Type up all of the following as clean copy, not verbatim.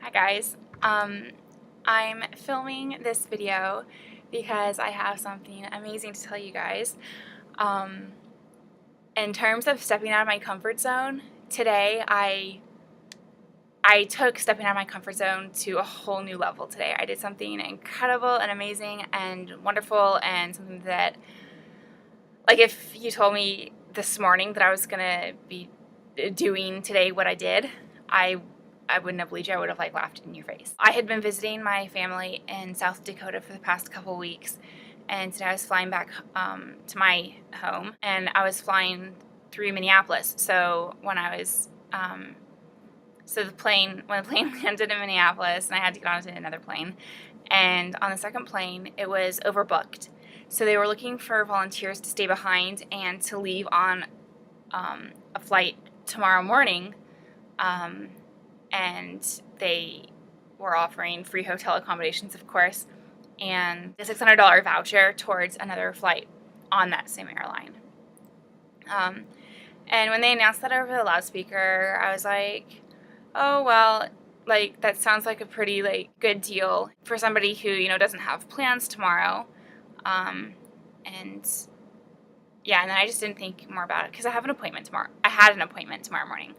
Hi guys. I'm filming this video because I have something amazing to tell you guys. Um, in terms of stepping out of my comfort zone, today I took stepping out of my comfort zone to a whole new level today. I did something incredible and amazing and wonderful, and something that, like, if you told me this morning that I was gonna be doing today what I did, I wouldn't have believed you. I would have laughed in your face. I had been visiting my family in South Dakota for the past couple weeks, and today I was flying back to my home, and I was flying through Minneapolis. So when I was when the plane landed in Minneapolis, and I had to get onto another plane, and on the second plane it was overbooked. So they were looking for volunteers to stay behind and to leave on a flight tomorrow morning. And they were offering free hotel accommodations, of course, and a $600 voucher towards another flight on that same airline. And when they announced that over the loudspeaker, I was like, oh, well, that sounds like a pretty, good deal for somebody who, doesn't have plans tomorrow. And yeah, and then I just didn't think more about it because I have an appointment tomorrow. I had an appointment tomorrow morning.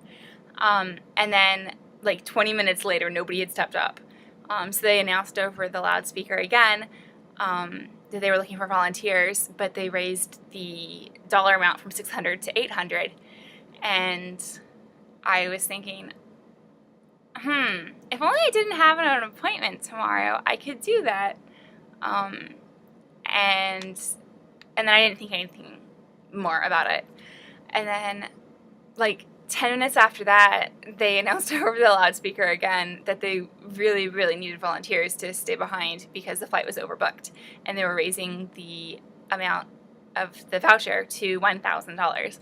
And then 20 minutes later, nobody had stepped up. So they announced over the loudspeaker again that they were looking for volunteers, but they raised the dollar amount from 600 to 800. And I was thinking, if only I didn't have an appointment tomorrow, I could do that. And then I didn't think anything more about it. And then 10 minutes after that, they announced over the loudspeaker again that they really, really needed volunteers to stay behind because the flight was overbooked, and they were raising the amount of the voucher to $1,000.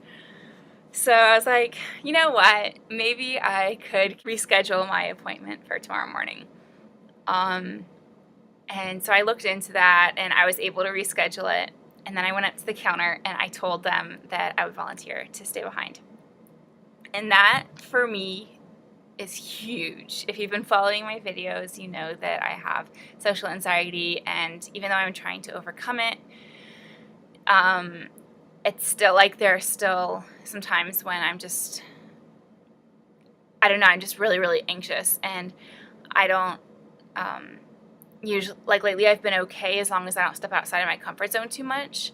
So I was like, you know what? Maybe I could reschedule my appointment for tomorrow morning. And so I looked into that, and I was able to reschedule it. And then I went up to the counter, and I told them that I would volunteer to stay behind. And that, for me, is huge. If you've been following my videos, you know that I have social anxiety, and even though I'm trying to overcome it, it's still there are still some times when I'm just, I don't know, I'm just really, really anxious, and I don't, usually, lately I've been okay as long as I don't step outside of my comfort zone too much,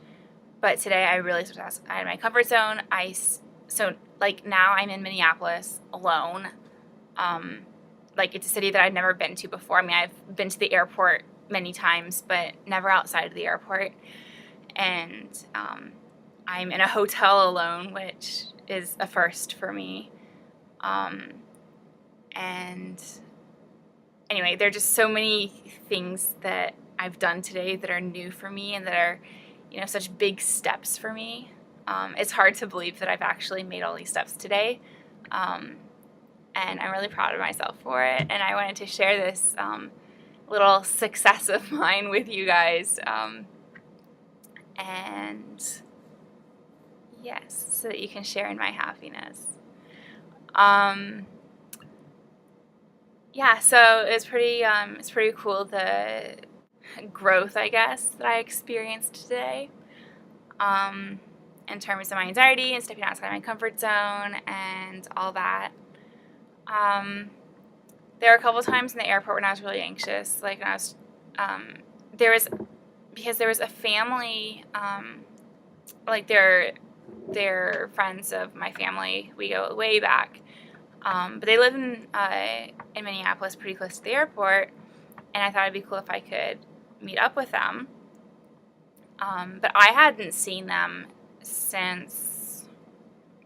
but today I really stepped outside of my comfort zone. Now I'm in Minneapolis alone. It's a city that I've never been to before. I mean, I've been to the airport many times, but never outside of the airport. And I'm in a hotel alone, which is a first for me. And anyway, there are just so many things that I've done today that are new for me and that are, such big steps for me. It's hard to believe that I've actually made all these steps today, and I'm really proud of myself for it, and I wanted to share this little success of mine with you guys, and yes, so that you can share in my happiness. Yeah, so it's pretty cool, the growth, I guess, that I experienced today. In terms of my anxiety and stepping outside my comfort zone and all that. There were a couple times in the airport when I was really anxious. When I was, there was a family, they're friends of my family. We go way back, but they live in Minneapolis, pretty close to the airport, and I thought it'd be cool if I could meet up with them. But I hadn't seen them since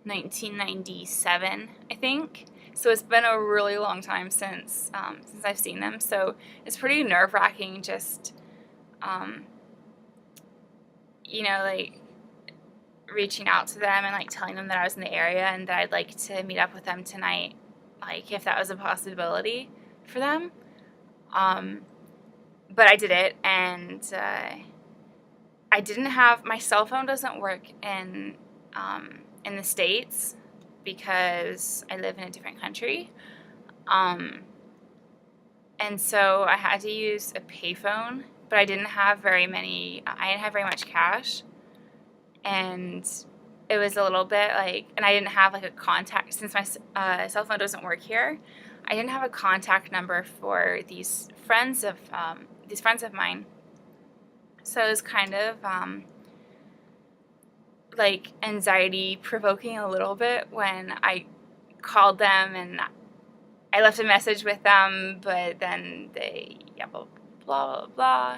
1997, I think. So it's been a really long time since I've seen them. So it's pretty nerve-wracking just, reaching out to them and telling them that I was in the area and that I'd like to meet up with them tonight, if that was a possibility for them. But I did it, and I didn't have, my cell phone doesn't work in the States because I live in a different country. And so I had to use a payphone, but I didn't have very much cash. And it was a little bit like, and I didn't have like a contact, since my cell phone doesn't work here. I didn't have a contact number for these friends of mine. So it was kind of like anxiety provoking a little bit when I called them and I left a message with them, but then they, yeah, blah, blah, blah, blah.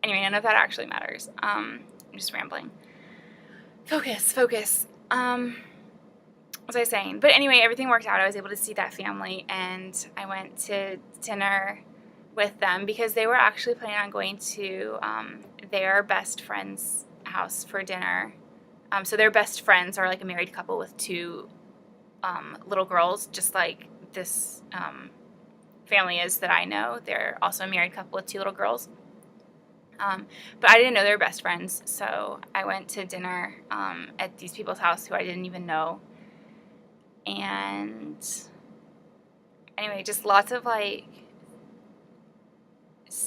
Anyway, none of that actually matters. I'm just rambling. Focus. What was I saying? But anyway, everything worked out. I was able to see that family, and I went to dinner with them because they were actually planning on going to their best friend's house for dinner. So their best friends are like a married couple with two little girls, just like this family is that I know. They're also a married couple with two little girls. But I didn't know they were best friends, so I went to dinner at these people's house who I didn't even know. And anyway, just lots of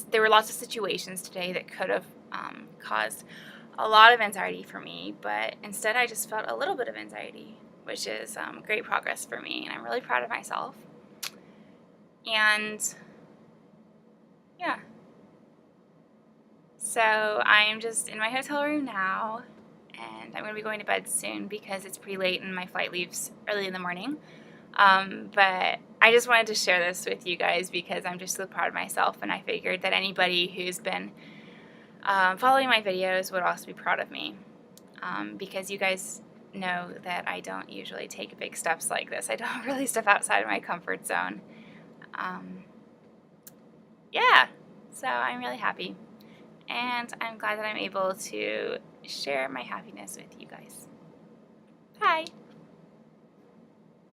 there were lots of situations today that could have caused a lot of anxiety for me, but instead I just felt a little bit of anxiety, which is great progress for me, and I'm really proud of myself. And yeah. So I'm just in my hotel room now, and I'm going to be going to bed soon because it's pretty late and my flight leaves early in the morning. But I just wanted to share this with you guys because I'm just so proud of myself, and I figured that anybody who's been following my videos would also be proud of me, because you guys know that I don't usually take big steps like this. I don't really step outside of my comfort zone. Yeah, so I'm really happy. And I'm glad that I'm able to share my happiness with you guys. Bye!